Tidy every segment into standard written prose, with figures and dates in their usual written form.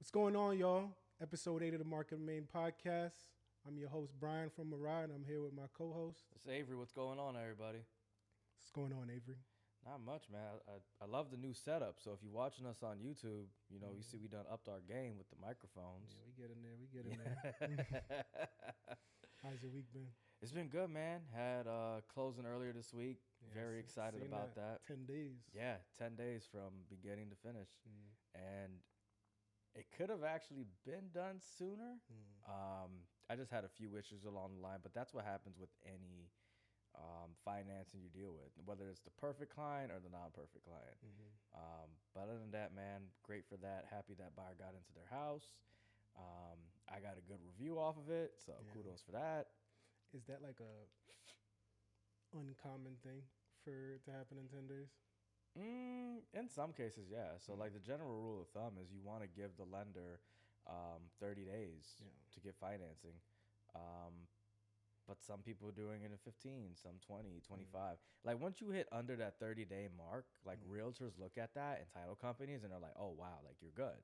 What's going on, y'all? Episode 8 of the Market Main Podcast. I'm your host, Brian from Mariah, and I'm here with my co-host. It's Avery. What's going on, everybody? What's going on, Avery? Not much, man. I love the new setup. So if you're watching us on YouTube, you see we done upped our game with the microphones. Yeah, we get in there. How's your week been? It's been good, man. Had closing earlier this week. Yeah, Very excited about that. 10 days. Yeah, 10 days from beginning to finish. And it could have actually been done sooner. I just had a few issues along the line, but that's what happens with any financing you deal with, whether it's the perfect client or the non-perfect client. But other than that, man, great for that. Happy that buyer got into their house. I got a good review off of it, so kudos for that. Is that like a uncommon thing for it to happen in 10 days? In some cases, yeah. So like the general rule of thumb is you want to give the lender 30 days to get financing. But some people are doing it in 15, some 20, 25. Like once you hit under that 30-day mark, like realtors look at that and title companies and they're like, oh, wow, like you're good.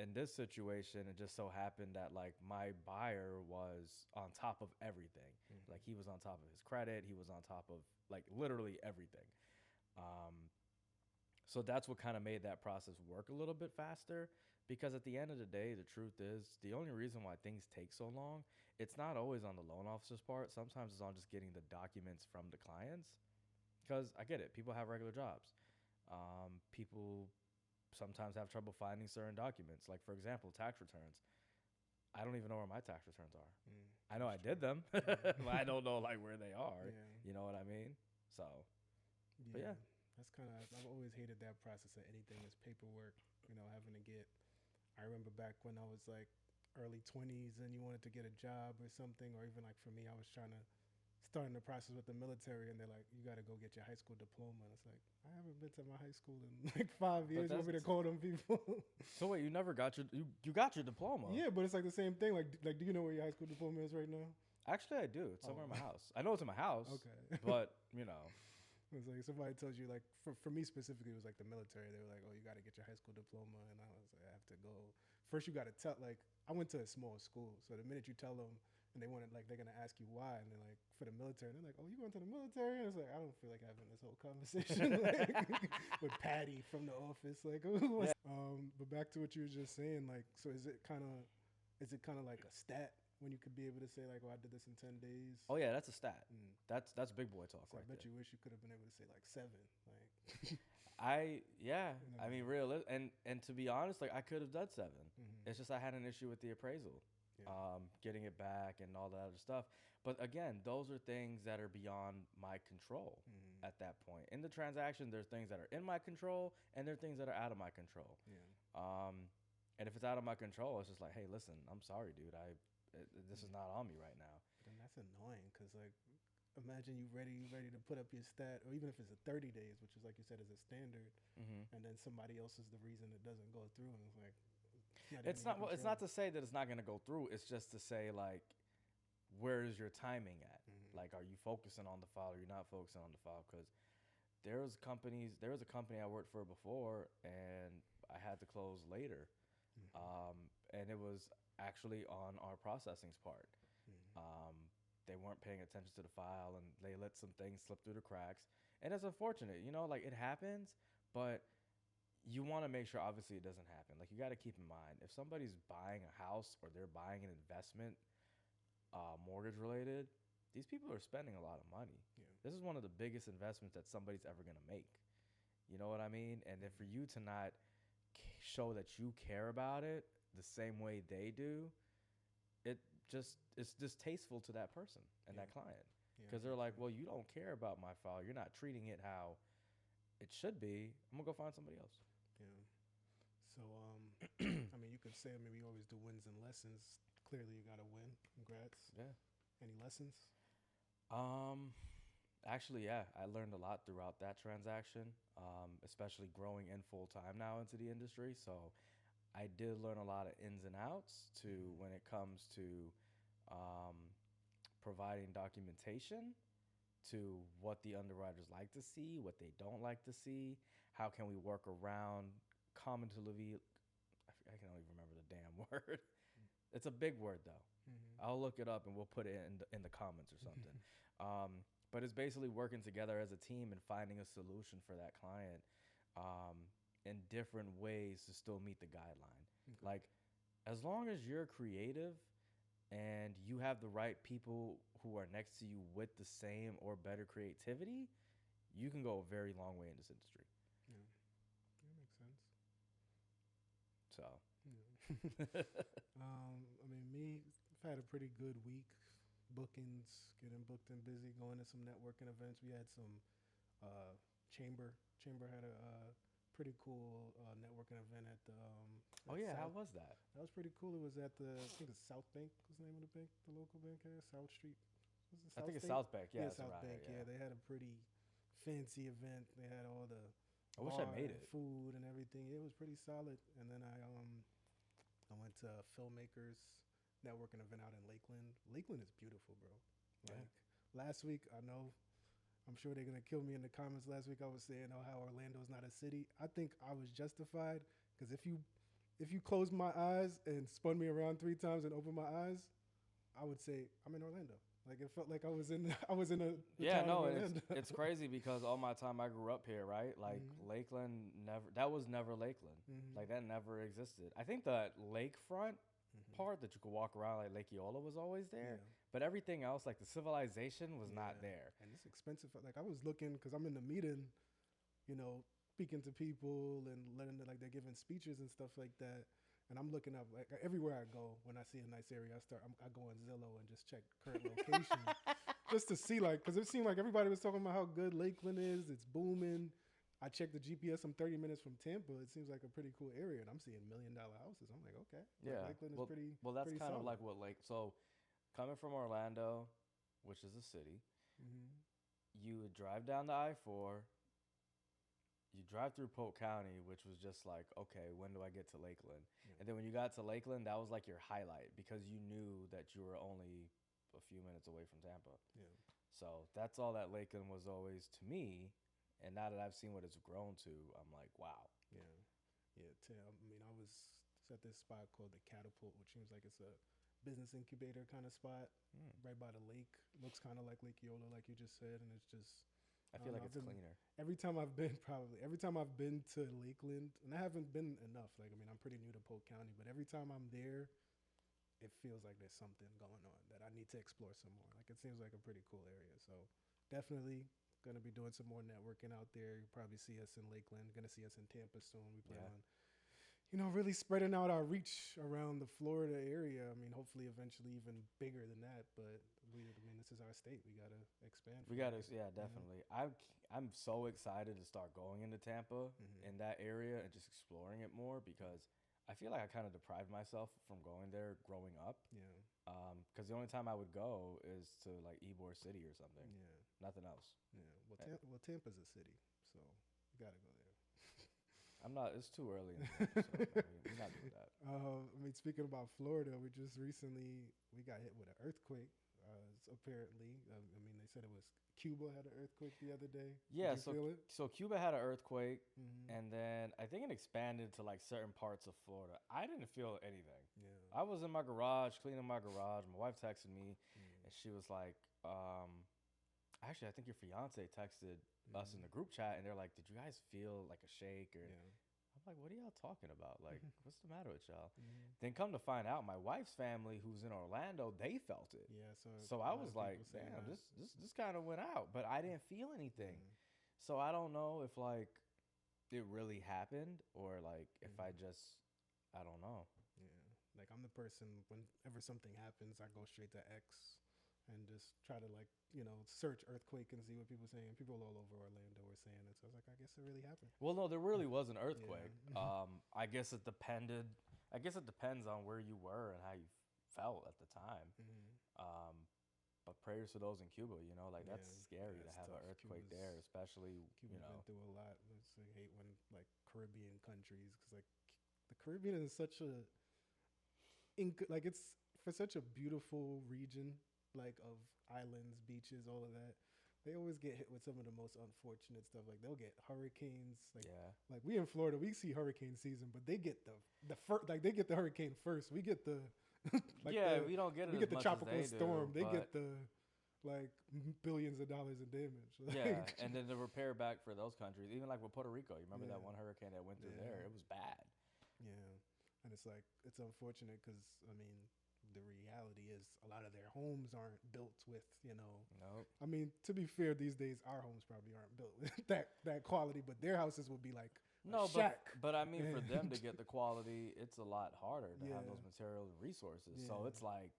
In this situation, it just so happened that like my buyer was on top of everything. Like he was on top of his credit. He was on top of like literally everything. So that's what kind of made that process work a little bit faster, because at the end of the day, the truth is the only reason why things take so long, it's not always on the loan officer's part. Sometimes it's on just getting the documents from the clients, because I get it. People have regular jobs. People sometimes have trouble finding certain documents. Like, for example, tax returns. I don't even know where my tax returns are. I know I did them, but I don't know like where they are. You know what I mean? So, but yeah. That's kind of, I've always hated that process of anything that's paperwork, having to get, I remember back when I was like early 20s and you wanted to get a job or something, or even like for me, I was starting the process with the military and they're like, you got to go get your high school diploma. And it's like, I haven't been to my high school in like 5 years. You want me to call them people? So wait, you never got you got your diploma? Yeah, but it's like the same thing. Like, do you know where your high school diploma is right now? Actually, I do. It's somewhere in my house. I know it's in my house. Okay. But, It was like somebody tells you, like, for me specifically, it was like the military. They were like, oh, you got to get your high school diploma. And I was like, I have to go. First, you got to tell, like, I went to a small school. So the minute you tell them and they want to, like, they're going to ask you why. And they're like, for the military. And they're like, oh, you going to the military? And it's like, I don't feel like having this whole conversation like, with Patty from the office. Like, but back to what you were just saying, like, so is it kind of like a stat? When you could be able to say like, "Oh, I did this in 10 days." Oh yeah, that's a stat. That's big boy talk. So right I bet there. you wish you could have been able to say like 7. Like, I mean, real and to be honest, like I could have done 7. It's just I had an issue with the appraisal, getting it back and all that other stuff. But again, those are things that are beyond my control at that point. In the transaction, there's things that are in my control and there are things that are out of my control. And if it's out of my control, it's just like, hey, listen, I'm sorry, dude. This is not on me right now. And that's annoying because, like, imagine you ready to put up your stat, or even if it's a 30 days, which is like you said is a standard, and then somebody else is the reason it doesn't go through, and it's like it's not to say that it's not going to go through. It's just to say like, where is your timing at? Like, are you focusing on the file or you're not focusing on the file? Because there was a company I worked for before, and I had to close later, and it was actually on our processing's part. They weren't paying attention to the file and they let some things slip through the cracks, and it's unfortunate, like it happens, but you want to make sure obviously it doesn't happen. Like, you got to keep in mind, if somebody's buying a house or they're buying an investment, mortgage related, these people are spending a lot of money. This is one of the biggest investments that somebody's ever going to make. You know what I mean? And then for you to not show that you care about it the same way they do, it's distasteful to that person and that client, because they're like, well, you don't care about my file. You're not treating it how it should be. I'm gonna go find somebody else. So, I mean, you could say maybe you always do wins and lessons. Clearly, you got to win. Congrats. Any lessons? Actually, I learned a lot throughout that transaction, especially growing in full time now into the industry. So I did learn a lot of ins and outs to when it comes to providing documentation, to what the underwriters like to see, what they don't like to see, how can we work around I can only remember the damn word. It's a big word though. I'll look it up and we'll put it in the comments or something. But it's basically working together as a team and finding a solution for that client in different ways to still meet the guideline. Like, as long as you're creative and you have the right people who are next to you with the same or better creativity, you can go a very long way in this industry. Yeah, that makes sense. So, I mean, I've had a pretty good week. Bookings, getting booked and busy, going to some networking events. We had some Chamber had a pretty cool networking event at the. oh yeah, how South. was that? That was pretty cool. It was at I think it's South Bank was the name of the bank, the local bank here, South Street. Was it I think it's State? South Bank. Yeah, South Bank. Yeah, they had a pretty fancy event. They had all the. I wish I made it. Food and everything. It was pretty solid. And then I went to filmmakers networking event out in Lakeland. Lakeland is beautiful, bro. Like last week, I'm sure they're gonna kill me in the comments. Last week I was saying, how Orlando's not a city. I think I was justified because if you closed my eyes and spun me around 3 times and opened my eyes, I would say I'm in Orlando. Like it felt like I was in a yeah, no, it's crazy because all my time I grew up here, right? Like Lakeland was never Lakeland. Like that never existed. I think the lakefront part that you could walk around like Lake Eola was always there, but everything else, like the civilization, was not there. And it's expensive. Like I was looking because I'm in the meeting, speaking to people and letting them, like they're giving speeches and stuff like that. And I'm looking up like everywhere I go. When I see a nice area, I go on Zillow and just check current location, just to see because it seemed like everybody was talking about how good Lakeland is. It's booming. I checked the GPS. I'm 30 minutes from Tampa. It seems like a pretty cool area, and I'm seeing $1 million houses. I'm like, okay, yeah, Lakeland is pretty. Well, that's pretty kind of solid. like what So, coming from Orlando, which is a city, you would drive down the I-4. You drive through Polk County, which was just like, okay, when do I get to Lakeland? Yeah. And then when you got to Lakeland, that was like your highlight because you knew that you were only a few minutes away from Tampa. Yeah. So that's all that Lakeland was always to me. And now that I've seen what it's grown to, I'm like, wow. Yeah. Yeah. I mean, I was at this spot called the Catapult, which seems like it's a business incubator kind of spot right by the lake. Looks kind of like Lake Eola, like you just said. And it's just... I feel like it's cleaner. Every time I've been to Lakeland, and I haven't been enough. Like, I mean, I'm pretty new to Polk County, but every time I'm there, it feels like there's something going on that I need to explore some more. Like, it seems like a pretty cool area. So definitely going to be doing some more networking out there. You'll probably see us in Lakeland. Going to see us in Tampa soon. We plan on, really spreading out our reach around the Florida area. I mean, hopefully eventually even bigger than that, but this is our state. We got to expand. Definitely. I'm so excited to start going into Tampa in that area and just exploring it more because I feel like I kind of deprived myself from going there growing up. Yeah. Because the only time I would go is to like Ybor City or something. Yeah. Nothing else. Yeah. Well, Tampa's a city, so you got to go there. It's too early in the episode. We're not doing that. I mean, speaking about Florida, we got hit with an earthquake. Apparently, I mean, they said it was Cuba had an earthquake the other day. Yeah, so Cuba had an earthquake, and then I think it expanded to like certain parts of Florida. I didn't feel anything. Yeah, I was in my garage cleaning my garage. My wife texted me, and she was like, "Actually, I think your fiance texted us in the group chat, and they're like, did you guys feel like a shake or?" I'm like, what are y'all talking about? Like, what's the matter with y'all? Then come to find out, my wife's family, who's in Orlando, they felt it. Yeah, so I was like, damn, this kind of went out, but I didn't feel anything. So I don't know if like it really happened or like if I don't know. Yeah, like I'm the person whenever something happens, I go straight to X and just try to like, search earthquake and see what people are saying. People all over Orlando were saying it. So I was like, I guess it really happened. Well, no, there really was an earthquake. Yeah. I guess it depends on where you were and how you felt at the time. But prayers to those in Cuba, that's scary to have an earthquake there, especially, Cuba's been through a lot. I hate when like Caribbean countries, because like the Caribbean is such it's for such a beautiful region, like of islands, beaches, all of that. they always get hit with some of the most unfortunate stuff. Like they'll get hurricanes. Like we in Florida, we see hurricane season, but they get they get the hurricane first. We get the we don't get it. We get the tropical storm. They get the like billions of dollars in damage. And then the repair back for those countries, even like with Puerto Rico. You remember that one hurricane that went through there? It was bad. Yeah, and it's like it's unfortunate because I mean the reality is a lot of their homes aren't built with Nope. I mean, to be fair, these days our homes probably aren't built with that quality, but their houses will be like shack. But I mean, for them to get the quality, it's a lot harder to have those materials and resources. So it's like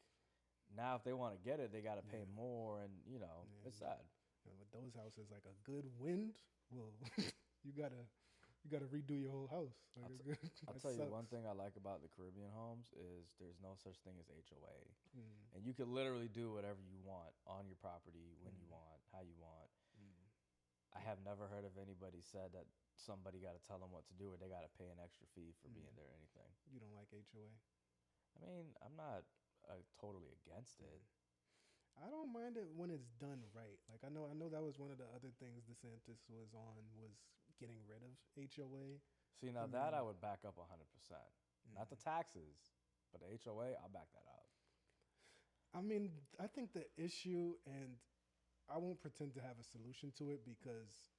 now if they want to get it, they got to pay more, and it's sad. And with those houses, like a good wind will you gotta redo your whole house. Like I'll tell you one thing I like about the Caribbean homes is there's no such thing as HOA. And you can literally do whatever you want on your property when you want, how you want. I have never heard of anybody said that somebody got to tell them what to do or they got to pay an extra fee for being there or anything. You don't like HOA? I mean, I'm not totally against it. I don't mind it when it's done right. Like I know that was one of the other things DeSantis was getting rid of HOA. See, now that I would back up 100%. Not the taxes, but the HOA, I'll back that up. I mean, I think the issue, and I won't pretend to have a solution to it because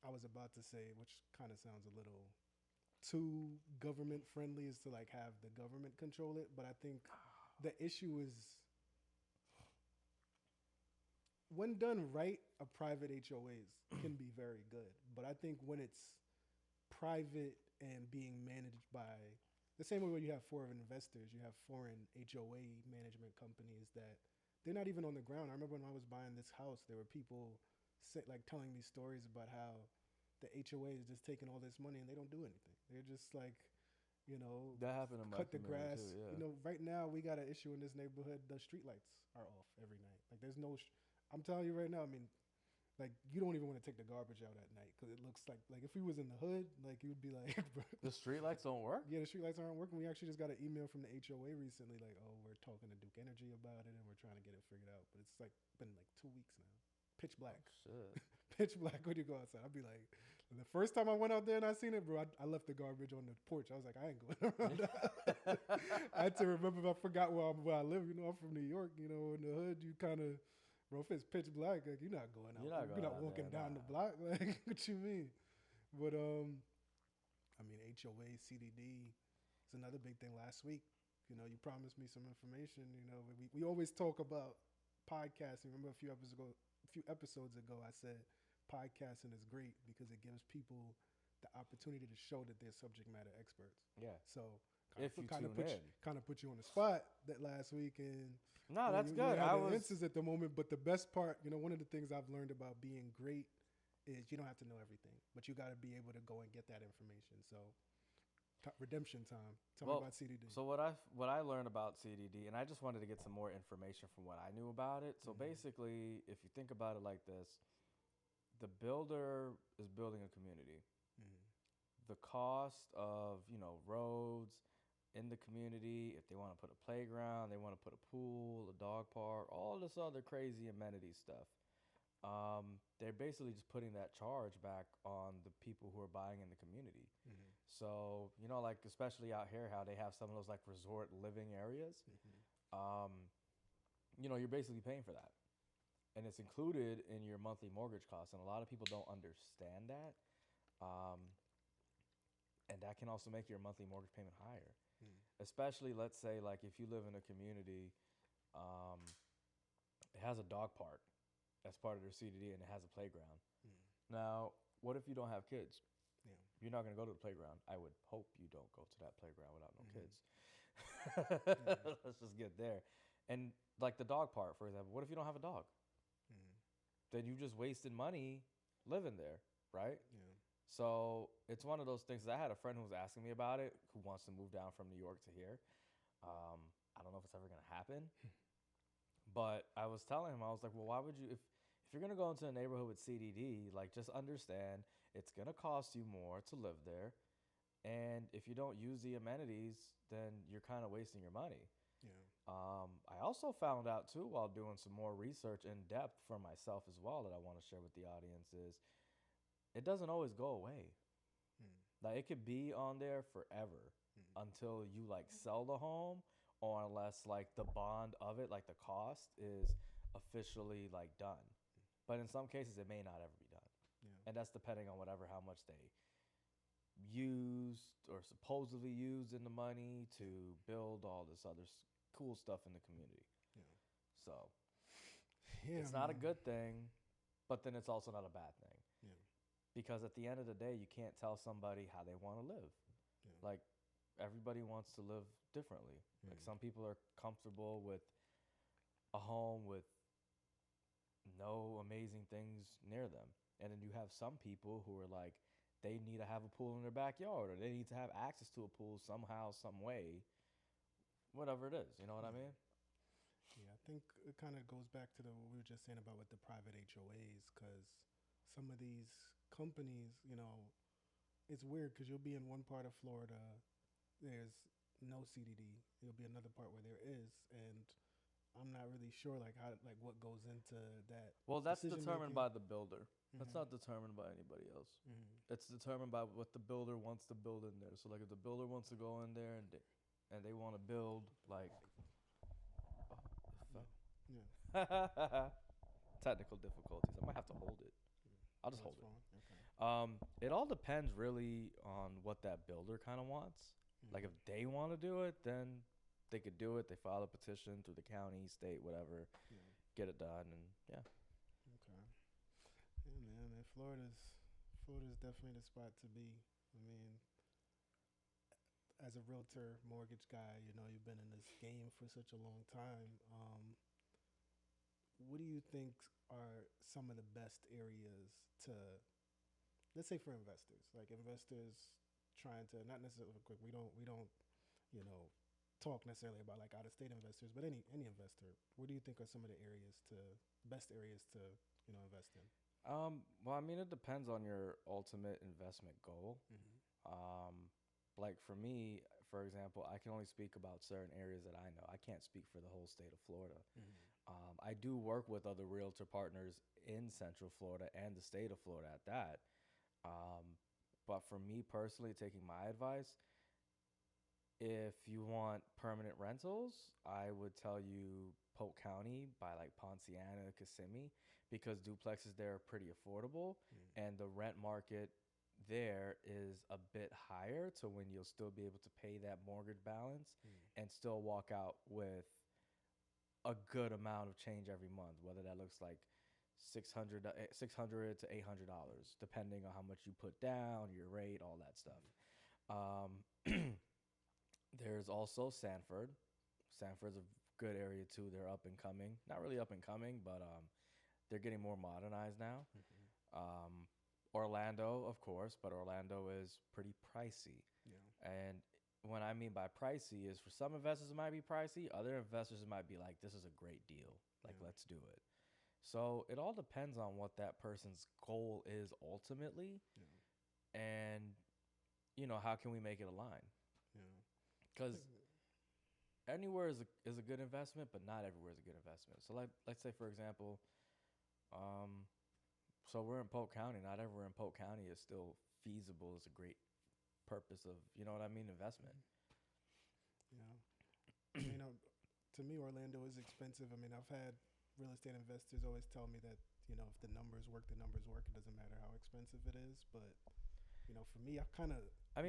I was about to say, which kind of sounds a little too government friendly, is to like have the government control it. But I think the issue is when done right, a private HOAs can be very good. But I think when it's private and being managed by the same way when you have foreign investors, you have foreign HOA management companies that they're not even on the ground. I remember when I was buying this house, there were people telling me stories about how the HOA is just taking all this money and they don't do anything. They're just like, that happened in my cut the grass. Too, yeah. Right now we got an issue in this neighborhood. The streetlights are off every night. Like there's no. I'm telling you right now. I mean, like you don't even want to take the garbage out at night because it looks like if we was in the hood, like you would be like, bro. The streetlights don't work? Yeah, the streetlights aren't working. We actually just got an email from the HOA recently, like, oh, we're talking to Duke Energy about it and we're trying to get it figured out. But it's like been like 2 weeks now. Pitch black. Oh, shit. Pitch black when you go outside. I'd be like, the first time I went out there and I seen it, bro, I left the garbage on the porch. I was like, I ain't going around. I had to remember if I forgot where I live. I'm from New York. In the hood, you kind of, bro, if it's pitch black, like you're not going out. You're not walking down the block. Like, what you mean? But I mean, HOA, CDD is another big thing. Last week, you promised me some information. We always talk about podcasting. Remember a few episodes ago, I said podcasting is great because it gives people the opportunity to show that they're subject matter experts. Yeah. So kind of put you on the spot that last week, and no, that's good. I was answers at the moment, but the best part, one of the things I've learned about being great is you don't have to know everything, but you got to be able to go and get that information. So redemption time. Tell me about CDD. So what I learned about CDD, and I just wanted to get some more information from what I knew about it. So basically, if you think about it like this, the builder is building a community. The cost of roads in the community, if they want to put a playground, they want to put a pool, a dog park, all this other crazy amenity stuff. They're basically just putting that charge back on the people who are buying in the community. So, like especially out here, how they have some of those like resort living areas, you're basically paying for that. And it's included in your monthly mortgage costs. And a lot of people don't understand that. And that can also make your monthly mortgage payment higher. Especially, let's say, like if you live in a community, it has a dog park as part of their CDD and it has a playground. Now, what if you don't have kids? Yeah. You're not going to go to the playground. I would hope you don't go to that playground without no kids. Let's just get there. And like the dog park, for example, what if you don't have a dog? Then you just wasted money living there, right? Yeah. So it's one of those things. I had a friend who was asking me about it, who wants to move down from New York to here. I don't know if it's ever going to happen. But I was telling him, I was like, well, why would you, if you're going to go into a neighborhood with CDD, like just understand it's going to cost you more to live there. And if you don't use the amenities, then you're kind of wasting your money. Yeah. I also found out too while doing some more research in depth for myself as well that I want to share with the audience is it doesn't always go away. Mm. Like it could be on there forever Mm. until you like sell the home or unless like the bond of it, like the cost is officially like done. But in some cases it may not ever be done. Yeah. And that's depending on whatever how much they used or supposedly used in the money to build all this other cool stuff in the community. Yeah. So Yeah, it's not a man. good thing, but then it's also not a bad thing. Yeah. Because at the end of the day, you can't tell somebody how they want to live. Yeah. Like everybody wants to live differently. Like some people are comfortable with a home with no amazing things near them. And then you have some people who are like, they need to have a pool in their backyard or they need to have access to a pool somehow, some way, whatever it is. You know what I mean? Yeah, I think it kind of goes back to what we were just saying about with the private HOAs, because some of these companies, it's weird because you'll be in one part of Florida, there's no CDD. There'll be another part where there is, and I'm not really sure like how like what goes into that. Well, that's determined decision-making. by the builder. That's Mhm. not determined by anybody else. Mhm. It's determined by what the builder wants to build in there. So, like, if the builder wants to go in there and they want to build like Yeah. technical difficulties, I might have to hold it. I'll just hold That's it. fine. Okay. It all depends really on what that builder kind of wants. Like, if they want to do it, then they could do it. They file a petition through the county, state, whatever, Yeah. get it done, and yeah. Okay. Yeah, man. Florida's definitely the spot to be. I mean, as a realtor, mortgage guy, you've been in this game for such a long time. What do you think are some of the best areas to, let's say, for investors? Like investors trying to not necessarily quick. We don't talk necessarily about like out of state investors, but any investor. What do you think are some of the best areas to invest in? Well, I mean, it depends on your ultimate investment goal. Mm-hmm. Like for me, for example, I can only speak about certain areas that I know. I can't speak for the whole state of Florida. Mm-hmm. I do work with other realtor partners in Central Florida and the state of Florida at that. But for me personally, taking my advice, if you want permanent rentals, I would tell you Polk County by like Poinciana, Kissimmee, because duplexes there are pretty affordable and the rent market there is a bit higher to when you'll still be able to pay that mortgage balance and still walk out with a good amount of change every month, whether that looks like $600 to $800, depending on how much you put down, your rate, all that stuff. There's also Sanford. Sanford's a good area too. They're up and coming. Not really up and coming, but they're getting more modernized now. Orlando, of course, but Orlando is pretty pricey. Yeah. And what I mean by pricey is for some investors it might be pricey. Other investors it might be like, this is a great deal. Like, let's do it. So it all depends on what that person's goal is ultimately. Yeah. And, how can we make it align? Yeah. Because anywhere is a good investment, but not everywhere is a good investment. So let's say, for example, so we're in Polk County. Not everywhere in Polk County is still feasible as a great purpose of, investment. Yeah. To me, Orlando is expensive. I mean, I've had real estate investors always tell me that, if the numbers work, the numbers work. It doesn't matter how expensive it is. But, for me,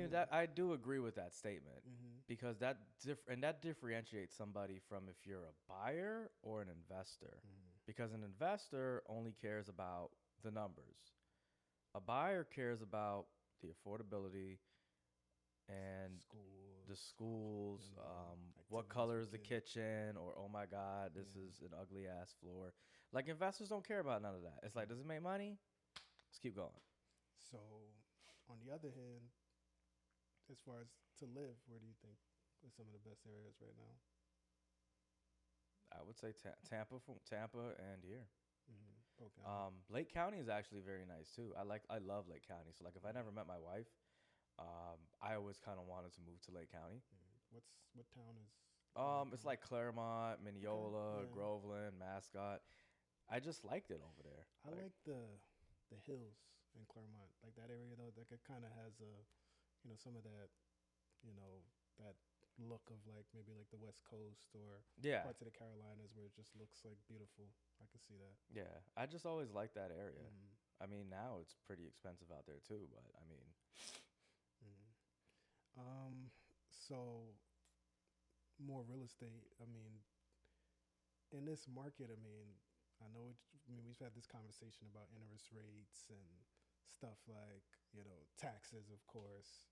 that I do agree with that statement because that differentiates somebody from if you're a buyer or an investor. Because an investor only cares about the numbers. A buyer cares about the affordability and the schools, what color is the kitchen, or oh my God, this is an ugly ass floor. Like investors don't care about none of that. It's like, does it make money? Let's keep going. So, on the other hand, as far as to live, where do you think are some of the best areas right now? I would say Tampa and here. Okay. Lake County is actually very nice too. I love Lake County. So like if I never met my wife, I always kind of wanted to move to Lake County. What town is It's like Claremont, Mineola, Yeah. Groveland, Mascot. I just liked it over there. I like the hills in Claremont, like that area though. Like it kind of has a, some of that, that look of like maybe like the West Coast or Yeah, parts of the Carolinas where it just looks like beautiful. I can see that. yeah. I just always liked that area. Mm-hmm. I mean, now it's pretty expensive out there too, but I mean, Mm-hmm. So more real estate. I mean, in this market, I mean, I mean, we've had this conversation about interest rates and stuff like, taxes, of course.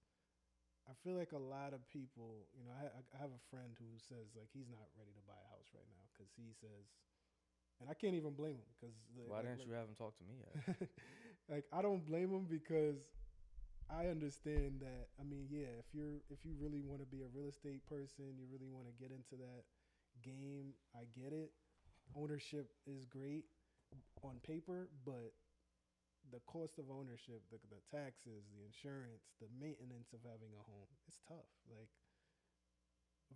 I feel like a lot of people, I have a friend who says like he's not ready to buy a house right now because he says, and I can't even blame him because why didn't you have him talk to me yet? like I don't blame him because I understand that. I mean, yeah, if you really want to be a real estate person, you really want to get into that game, I get it. Ownership is great on paper, but the cost of ownership, the taxes, the insurance, the maintenance of having a home, it's tough. Like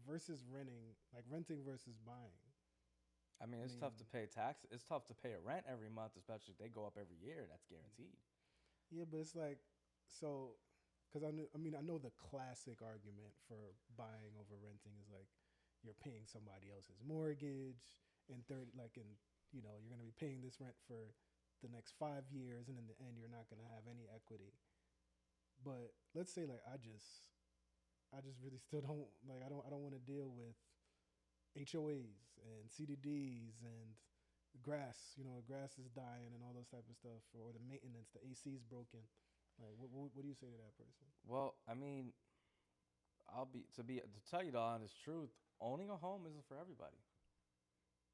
versus renting, like renting versus buying. I mean, it's tough to pay tax. It's tough to pay a rent every month, especially if they go up every year. That's guaranteed. Yeah, but it's like so because I know the classic argument for buying over renting is like you're paying somebody else's mortgage and you're going to be paying this rent for the next 5 years, and in the end you're not going to have any equity. But let's say like I just really still don't like I don't want to deal with HOAs and CDDs and grass, grass is dying and all those type of stuff, or the maintenance, the AC is broken. Like, what do you say to that person? Well, I mean, to tell you the honest truth, owning a home isn't for everybody.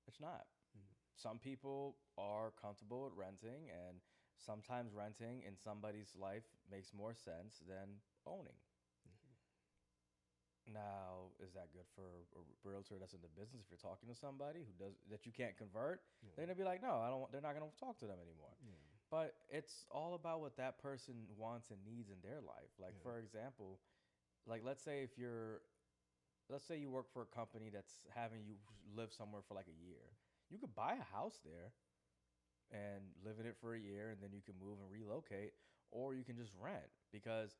It's not. Mm-hmm. Some people are comfortable with renting, and sometimes renting in somebody's life makes more sense than owning. Mm-hmm. Now, is that good for a realtor that's in the business? If you're talking to somebody who does that you can't convert, Yeah. they're gonna be like, no, I don't. They're not gonna talk to them anymore. Yeah. But it's all about what that person wants and needs in their life. Like, Yeah. for example, like let's say you work for a company that's having you live somewhere for like a year. You could buy a house there and live in it for a year, and then you can move and relocate, or you can just rent. Because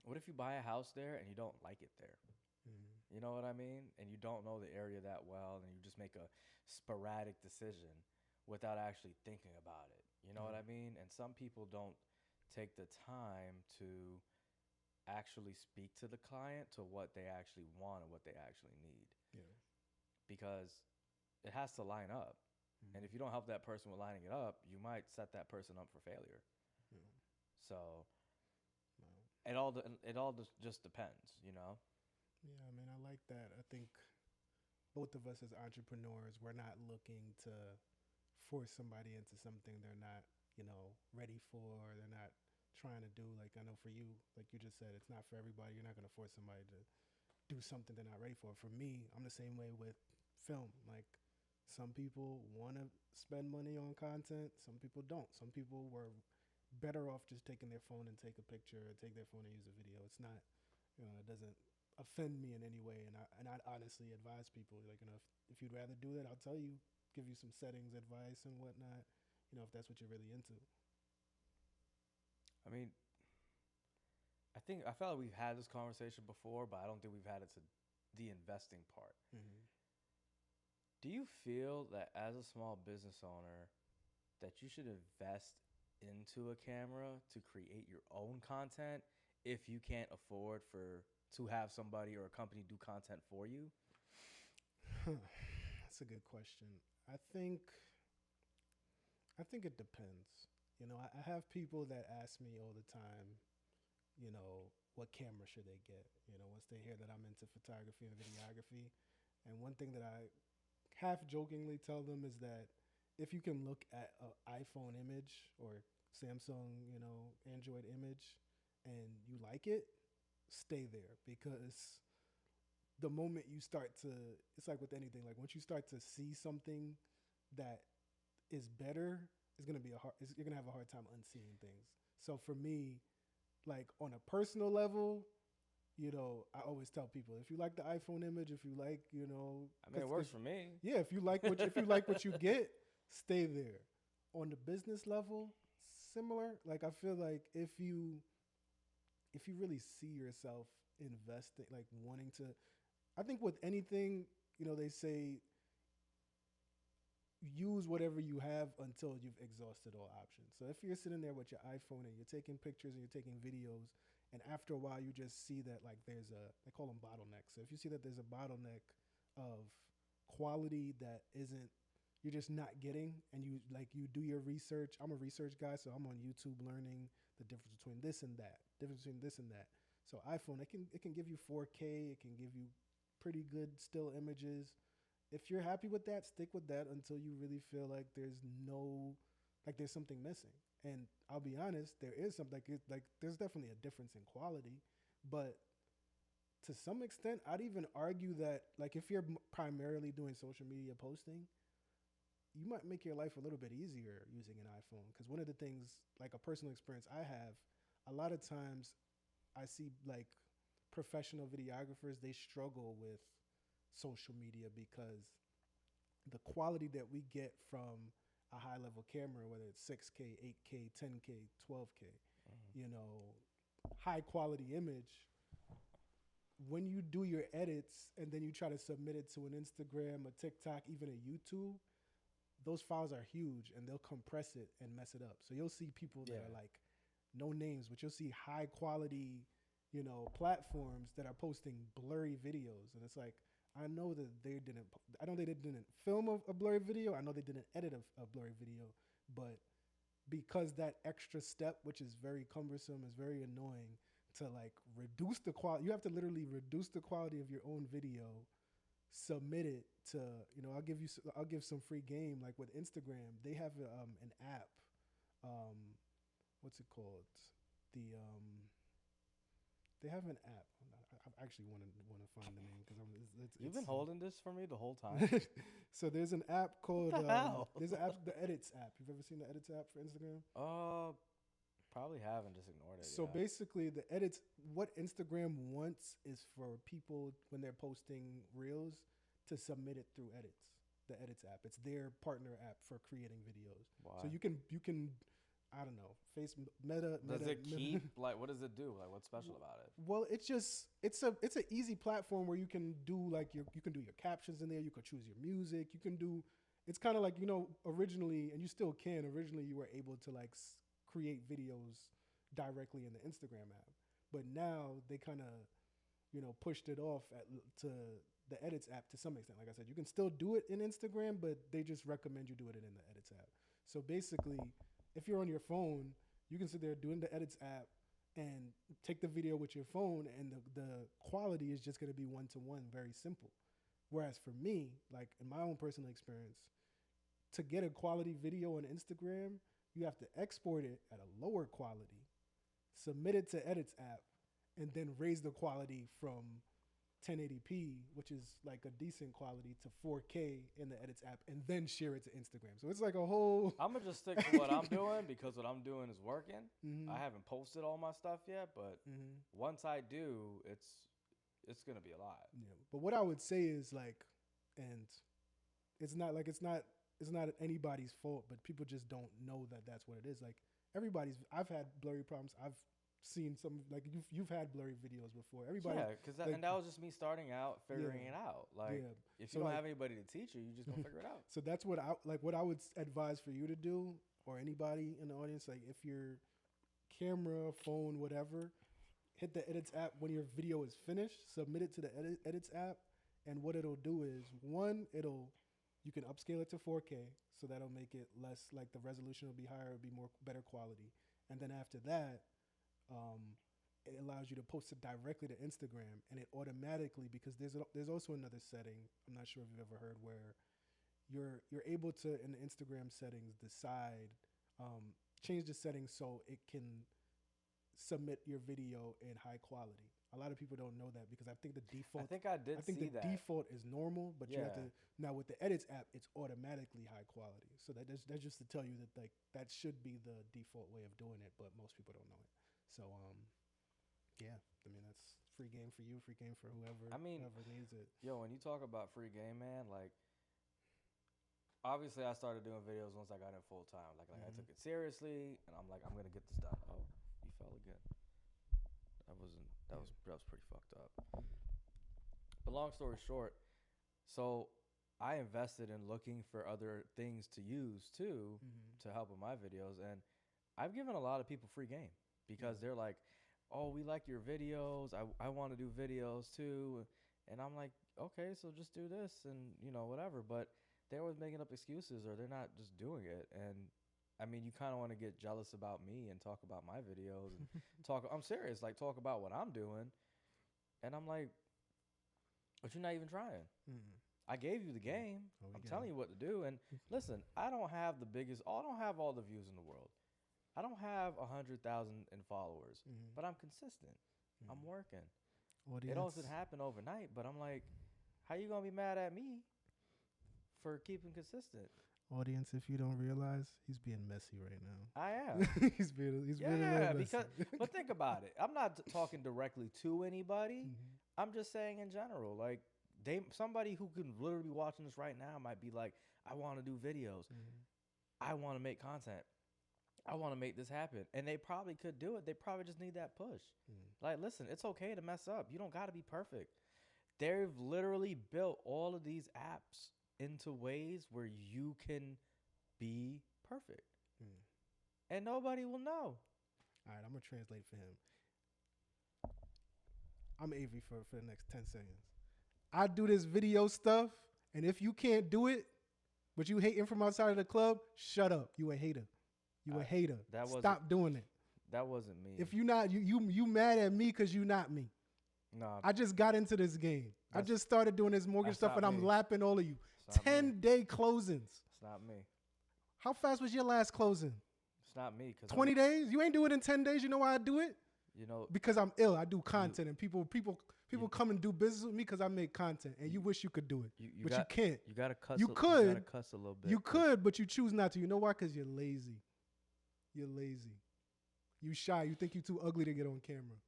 what if you buy a house there and you don't like it there? Mm-hmm. You know what I mean? And you don't know the area that well, and you just make a sporadic decision without actually thinking about it. You know what I mean? And some people don't take the time to actually speak to the client to what they actually want and what they actually need. Yeah. Because it has to line up. Mm-hmm. And if you don't help that person with lining it up, you might set that person up for failure. Yeah. So No. it all just depends, you know? Yeah, I mean, I like that. I think both of us as entrepreneurs, we're not looking to force somebody into something they're not, ready for. They're not trying to do. Like, I know for you, like you just said, it's not for everybody. You're not going to force somebody to do something they're not ready for. For me, I'm the same way with film. Like, some people want to spend money on content. Some people don't. Some people were better off just taking their phone and take a picture, or take their phone and use a video. It's not, it doesn't offend me in any way. And I'd honestly advise people, like, if you'd rather do that, I'll tell you, give you some settings, advice, and whatnot, if that's what you're really into. I mean, I felt like we've had this conversation before, but I don't think we've had it to the investing part. Mm-hmm. Do you feel that as a small business owner that you should invest into a camera to create your own content if you can't afford to have somebody or a company do content for you? That's a good question. I think it depends. I have people that ask me all the time, what camera should they get? Once they hear that I'm into photography and videography. And one thing that I half jokingly tell them is that if you can look at an iPhone image or Samsung, Android image, and you like it, stay there, because the moment you start to, it's like with anything, like once you start to see something that is better, you're gonna have a hard time unseeing things. So for me, like on a personal level, you know, I always tell people, if you like the iPhone image, if you like, you know, I mean, it works for me. yeah, if you like what you get, stay there. On the business level, similar. Like I feel like if you really see yourself investing, like wanting to, I think with anything, you know, they say use whatever you have until you've exhausted all options. So if you're sitting there with your iPhone and you're taking pictures and you're taking videos, and after a while you just see that like they call them bottlenecks. So if you see that there's a bottleneck of quality that isn't, you're just not getting, and you do your research. I'm a research guy, so I'm on YouTube learning the difference between this and that, So iPhone, it can give you 4K, it can give you pretty good still images. If you're happy with that, stick with that until you really feel like there's something missing. And I'll be honest, there is something like there's definitely a difference in quality, but to some extent, I'd even argue that like if you're primarily doing social media posting, you might make your life a little bit easier using an iPhone. Because one of the things, like a personal experience I have, a lot of times I see like professional videographers, they struggle with social media because the quality that we get from a high level camera, whether it's 6K, 8K, 10K, 12K, you know, high quality image, when you do your edits and then you try to submit it to an Instagram, a TikTok, even a YouTube, those files are huge and they'll compress it and mess it up. So you'll see people that are like no names, but you'll see high quality, you know, platforms that are posting blurry videos. And it's like, I know they didn't film a blurry video. I know they didn't edit a blurry video, but because that extra step, which is very cumbersome, is very annoying to like reduce the quality. You have to literally reduce the quality of your own video, submit it to, you know, I'll give some free game. Like with Instagram, they have an app. What's it called? They have an app. I actually want to find the name because you've been holding this for me the whole time. So there's an app called there's an app, the Edits app. You've ever seen the Edits app for Instagram? Probably haven't, just ignored it. So basically the Edits, what Instagram wants is for people when they're posting reels to submit it through Edits, the Edits app. It's their partner app for creating videos. Why? So you can I don't know, Meta. Does it keep like, what does it do? Like, what's special about it? Well, it's an easy platform where you can do like you can do your captions in there. You could choose your music. You can do. It's kind of like, you know, originally, and you still can. Originally, you were able to like create videos directly in the Instagram app, but now they kind of, you know, pushed it off to the Edits app to some extent. Like I said, you can still do it in Instagram, but they just recommend you do it in the Edits app. So basically, if you're on your phone, you can sit there doing the Edits app and take the video with your phone, and the quality is just going to be one-to-one, very simple. Whereas for me, like in my own personal experience, to get a quality video on Instagram, you have to export it at a lower quality, submit it to Edits app, and then raise the quality from 1080p, which is like a decent quality, to 4K in the Edits app, and then share it to Instagram. So it's like a whole... I'm going to just stick to what I'm doing because what I'm doing is working. Mm-hmm. I haven't posted all my stuff yet, but once I do, it's going to be a lot. Yeah. But what I would say is like, and it's not anybody's fault, but people just don't know that that's what it is. Like I've had blurry problems. I've seen some, like you've had blurry videos before. Everybody, because and that was just me starting out, figuring it out. Like if you don't have anybody to teach you, just gonna figure it out. So that's what I would advise for you to do, or anybody in the audience. Like if your camera, phone, whatever, hit the Edits app when your video is finished, submit it to the Edits app, and what it'll do is you can upscale it to 4K, so that'll make it less, like the resolution will be higher, it'll be better quality. And then after that, it allows you to post it directly to Instagram, and it automatically, because there's also another setting, I'm not sure if you've ever heard, where you're able to, in the Instagram settings, decide, change the settings so it can submit your video in high quality. A lot of people don't know that because I think the default. I think the default is normal, but you have to now with the Edits app, it's automatically high quality. So that's just to tell you that like that should be the default way of doing it, but most people don't know it. So yeah, I mean that's free game for you, free game for whoever. I mean, whoever needs it. Yo, when you talk about free game, man, like obviously I started doing videos once I got in full time. Like I took it seriously, and I'm like, I'm gonna get this done. Oh, he fell again. That was pretty fucked up. But long story short, so I invested in looking for other things to use too to help with my videos, and I've given a lot of people free game because they're like, oh, we like your videos. I want to do videos too. And I'm like, okay, so just do this and, whatever. But they're always making up excuses or they're not just doing it. And I mean, you kind of want to get jealous about me and talk about my videos and I'm serious, like talk about what I'm doing. And I'm like, but you're not even trying. I gave you the game. I'm telling you what to do. And listen, I don't have all the views in the world. I don't have 100,000 in followers, but I'm consistent. I'm working. It doesn't happen overnight, but I'm like, how you going to be mad at me for keeping consistent? Audience, if you don't realize, he's being messy right now. I am. he's being a little messy. But think about it. I'm not talking directly to anybody. I'm just saying in general, like somebody who can literally be watching this right now might be like, I want to do videos. I want to make content. I want to make this happen. And they probably could do it. They probably just need that push. Like, listen, it's okay to mess up. You don't got to be perfect. They've literally built all of these apps into ways where you can be perfect. And nobody will know. All right, I'm going to translate for him. I'm Avery for the next 10 seconds. I do this video stuff, and if you can't do it, but you hating from outside of the club, shut up. You a hater. You a hater. Stop doing it. That wasn't me. If you not, you mad at me because you not me. No. I just got into this game. I just started doing this mortgage stuff, and I'm lapping all of you. 10-day closings. It's not me. How fast was your last closing? It's not me. 20 days? You ain't do it in 10 days. You know why I do it? Because I'm ill. I do content, and people come and do business with me because I make content, and you wish you could do it, but you can't. You gotta cuss. You could. You gotta cuss a little bit. You could, but you choose not to. You know why? Because you're lazy. You're lazy. You shy. You think you're too ugly to get on camera.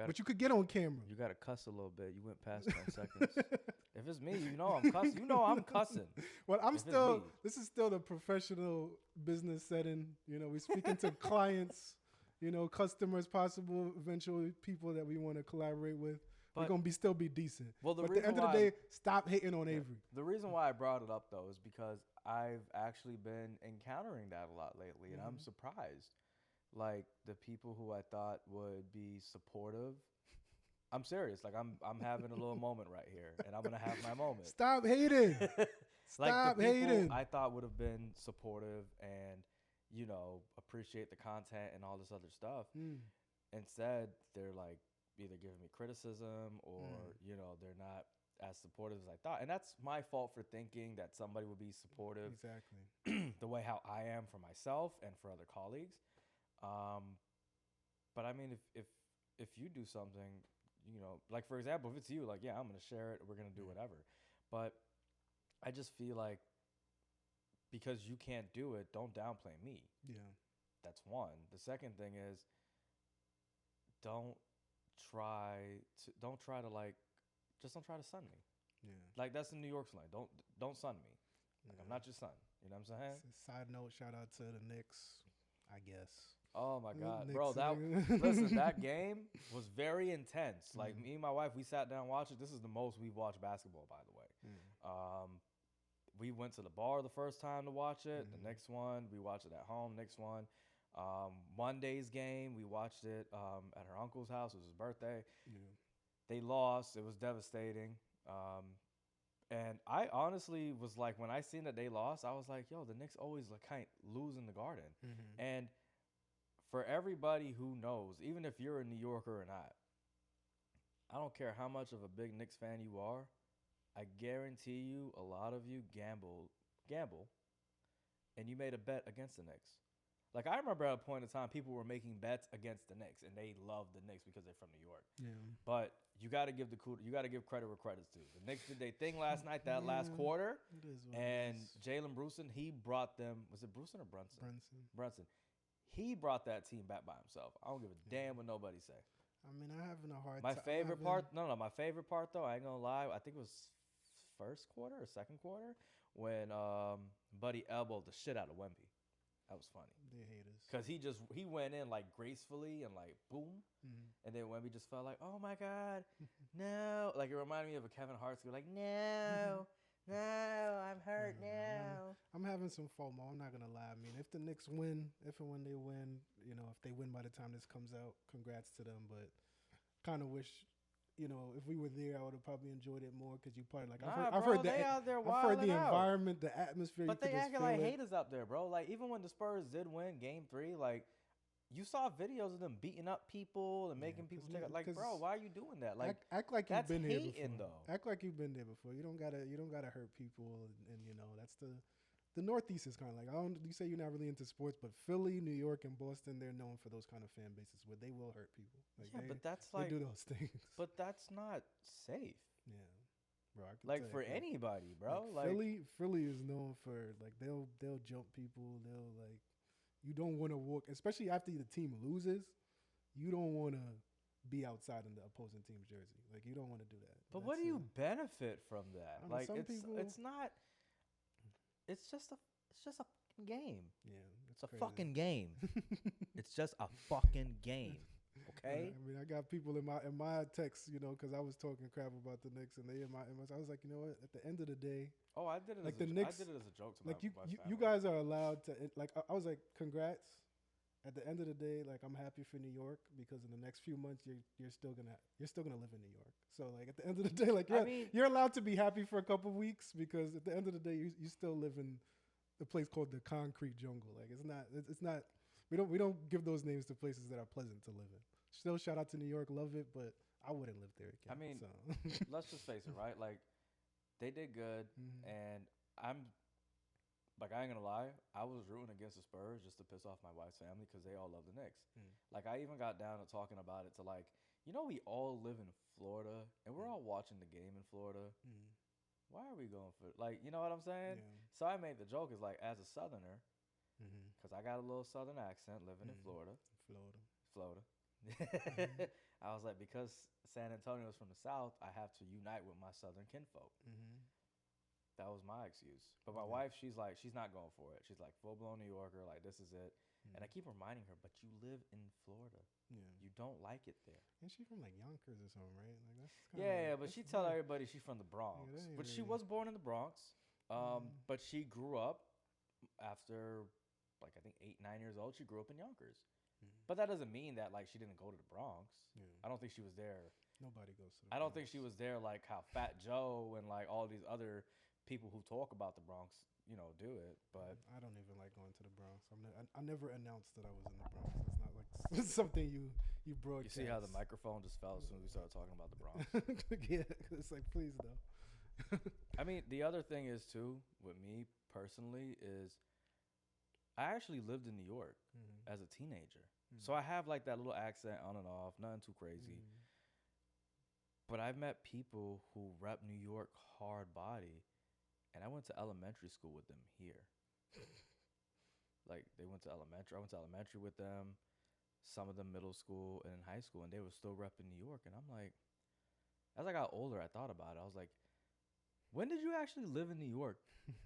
But you could get on camera. You gotta cuss a little bit. You went past 10 seconds. If it's me, I'm cussing. I'm cussing. Well, this is still the professional business setting. We're speaking to clients, customers, possible eventual people that we want to collaborate with. But we're going to still be decent. Well, at the end of the day, stop hating on Avery. The reason why I brought it up, though, is because I've actually been encountering that a lot lately, and I'm surprised. Like, the people who I thought would be supportive. I'm serious. Like, I'm having a little moment right here, and I'm going to have my moment. Stop hating. Stop hating. I thought would have been supportive and, appreciate the content and all this other stuff. Instead, they're like, either giving me criticism or, they're not as supportive as I thought. And that's my fault for thinking that somebody would be supportive. Exactly. The way how I am for myself and for other colleagues. But I mean, if you do something, like for example, if it's you, like, yeah, I'm going to share it. We're going to do whatever. But I just feel like because you can't do it, don't downplay me. Yeah. That's one. The second thing is don't try to sun me. Yeah. Like that's the New York slang. Don't sun me. Like I'm not your son. You know what I'm saying? Side note, shout out to the Knicks, I guess. Oh my God, bro! That game was very intense. Like me and my wife, we sat down and watched it. This is the most we've watched basketball, by the way. We went to the bar the first time to watch it. The next one, we watched it at home. Next one, Monday's game, we watched it at her uncle's house. It was his birthday. They lost. It was devastating. And I honestly was like, when I seen that they lost, I was like, yo, the Knicks always lose in the Garden. And for everybody who knows, even if you're a New Yorker or not, I don't care how much of a big Knicks fan you are, I guarantee you a lot of you gamble, and you made a bet against the Knicks. Like, I remember at a point in time, people were making bets against the Knicks, and they loved the Knicks because they're from New York. Yeah. But you got to give credit where credit's due. The Knicks did their thing last night, last quarter, and Jalen Brunson, he brought them. Was it Brunson or Brunson? Brunson. He brought that team back by himself. I don't give a damn what nobody say. I mean, I'm having a hard My time. favorite part, my favorite part though, I ain't gonna lie, I think it was first quarter or second quarter when Buddy elbowed the shit out of Wemby. That was funny. They hate us. Cause he went in like gracefully and like boom, and then Wemby just felt like, oh my god, no, like it reminded me of a Kevin Hart school, like no, I'm hurt now. I'm having some FOMO. I'm not gonna lie. I mean, if the Knicks win, if and when they win, if they win by the time this comes out, congrats to them. But kind of wish, if we were there, I would have probably enjoyed it more because you probably like I've heard they out there I've heard the out. environment, the atmosphere. But they acting like haters up there, bro. Like even when the Spurs did win Game 3, like you saw videos of them beating up people and making people take like, bro, why are you doing that? Like act like you've been here before. Though. Act like you've been there before. You don't gotta hurt people, and that's the Northeast is kind of like you say you're not really into sports, but Philly, New York, and Boston, they're known for those kind of fan bases where they will hurt people. Like but that's like they do those things. But that's not safe. Yeah, bro. Like for anybody, bro. Like Philly is known for like they'll jump people. They'll like you don't want to walk, especially after the team loses. You don't want to be outside in the opposing team's jersey. Like you don't want to do that. But what do you benefit from that? Like it's not. It's just a fucking game. Yeah, it's a fucking game. It's just a fucking game. Okay. I mean, I got people in my text, because I was talking crap about the Knicks, and they in my. I was like, you know what? At the end of the day, I did it. Like the Knicks, I did it as a joke to like my you guys are allowed to like. I was like, congrats. At the end of the day, like I'm happy for New York because in the next few months you're still gonna live in New York. So like at the end of the day, like you're allowed to be happy for a couple of weeks because at the end of the day you still live in the place called the concrete jungle. Like it's not we don't give those names to places that are pleasant to live in. Still shout out to New York, love it, but I wouldn't live there again. I mean, so. Let's just face it, right? Like they did good, and I ain't gonna lie, I was rooting against the Spurs just to piss off my wife's family because they all love the Knicks. Like I even got down to talking about it to like, we all live in Florida and we're all watching the game in Florida. Why are we going for like, you know what I'm saying? Yeah. So I made the joke is like as a Southerner, because I got a little Southern accent living in Florida. I was like, because San Antonio is from the South, I have to unite with my Southern kinfolk. That was my excuse. But my wife, she's like, she's not going for it. She's like, full-blown New Yorker, like, this is it. And I keep reminding her, but you live in Florida. Yeah. You don't like it there. And she's from, like, Yonkers or something, right? Like that's but she tell everybody she's from the Bronx. Yeah, but she was born in the Bronx. But she grew up after, like, I think 8, 9 years old. She grew up in Yonkers. But that doesn't mean that, like, she didn't go to the Bronx. Yeah. I don't think she was there. Nobody goes to the Bronx. I don't think she was there, like, how Fat Joe and, like, all these other people who talk about the Bronx, do it. But I don't even like going to the Bronx. I never announced that I was in the Bronx. It's not like something you broadcast. You see how the microphone just fell as soon as we started talking about the Bronx? Yeah, it's like, please though. I mean, the other thing is too, with me personally, is I actually lived in New York as a teenager. So I have like that little accent on and off, nothing too crazy. But I've met people who rep New York hard body. And I went to elementary school with them here. Like, they went to elementary. I went to elementary with them, some of them middle school and in high school, and they were still repping New York. And I'm like, as I got older, I thought about it. I was like, when did you actually live in New York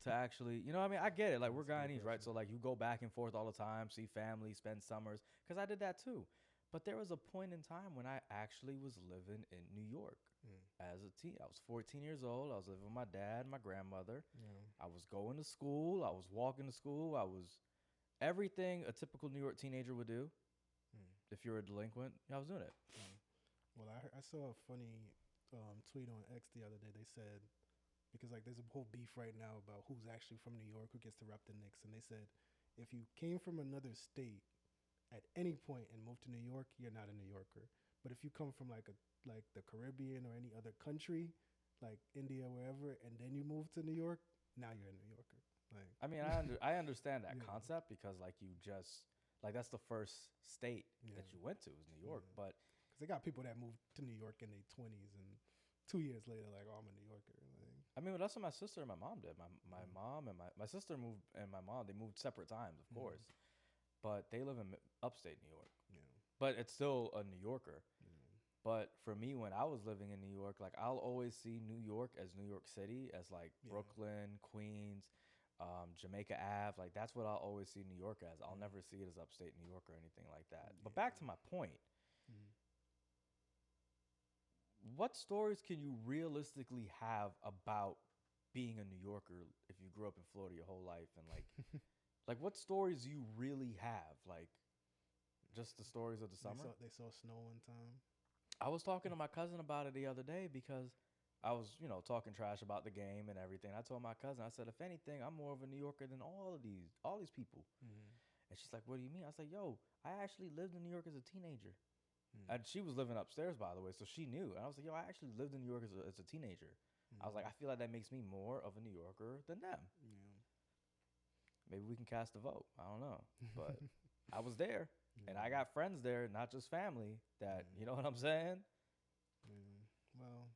to actually, what I mean? I get it. Like, we're Guyanese, right? So, like, you go back and forth all the time, see family, spend summers. Because I did that, too. But there was a point in time when I actually was living in New York. As a teen, I was 14 years old. I was living with my dad and my grandmother. Yeah. I was going to school. I was walking to school. I was everything a typical New York teenager would do. If you're a delinquent, I was doing it. Well, I saw a funny tweet on X the other day. They said, because like there's a whole beef right now about who's actually from New York, who gets to rep the Knicks. And they said, if you came from another state at any point and moved to New York, you're not a New Yorker. But if you come from like the Caribbean or any other country, like India, wherever, and then you move to New York, now you're a New Yorker. Like, I mean, I understand that concept because like you just like that's the first state that you went to is New York, but because they got people that moved to New York in their 20s and 2 years later, like, oh, I'm a New Yorker. Like, I mean, that's what my sister and my mom did. My mom and my sister moved and my mom, they moved separate times, of course, but they live in upstate New York. Yeah, but it's still a New Yorker. But for me, when I was living in New York, like I'll always see New York as New York City, as like Brooklyn, Queens, Jamaica Ave. Like that's what I'll always see New York as. I'll never see it as upstate New York or anything like that. But back to my point. What stories can you realistically have about being a New Yorker if you grew up in Florida your whole life? And like, like what stories do you really have? Like just the stories of the summer? They saw snow one time. I was talking to my cousin about it the other day because I was, talking trash about the game and everything. I told my cousin, I said, if anything, I'm more of a New Yorker than all these people. And she's like, what do you mean? I was like, yo, I actually lived in New York as a teenager. And she was living upstairs, by the way, so she knew. And I was like, yo, I actually lived in New York as a teenager. I was like, I feel like that makes me more of a New Yorker than them. Maybe we can cast a vote. I don't know. But I was there. And I got friends there, not just family, that, you know what I'm saying? Well,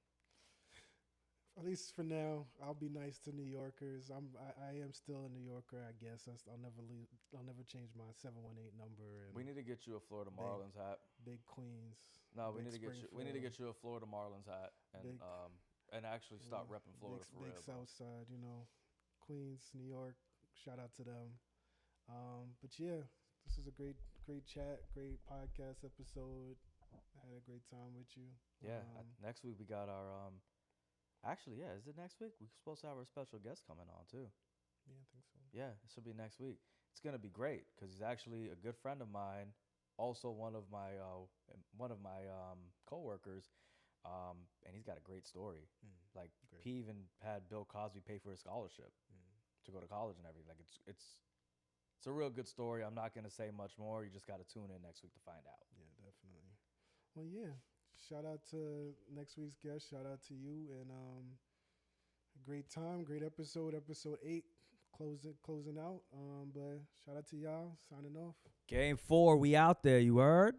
at least for now, I'll be nice to New Yorkers. I am still a New Yorker, I guess. I'll never leave. I'll never change my 718 number. And we need to get you a Florida Marlins hat. Big Queens. No, we need to get you. We need to get you a Florida Marlins hat and actually start repping Florida for real. Big South Side, Queens, New York. Shout out to them. But yeah, this is a great chat, great podcast episode. I had a great time with you. Yeah. Next week we got our Actually, yeah. Is it next week? We're supposed to have our special guest coming on too. Yeah, I think so. Yeah, it should be next week. It's gonna be great because he's actually a good friend of mine, also one of my coworkers, and he's got a great story. Like he even had Bill Cosby pay for his scholarship to go to college and everything. Like it's a real good story. I'm not gonna say much more. You just got to tune in next week to find out. Yeah, definitely. Well, yeah. Shout out to next week's guest. Shout out to you, and great time, great episode 8, closing out. But shout out to y'all. Signing off. Game 4, we out there. You heard?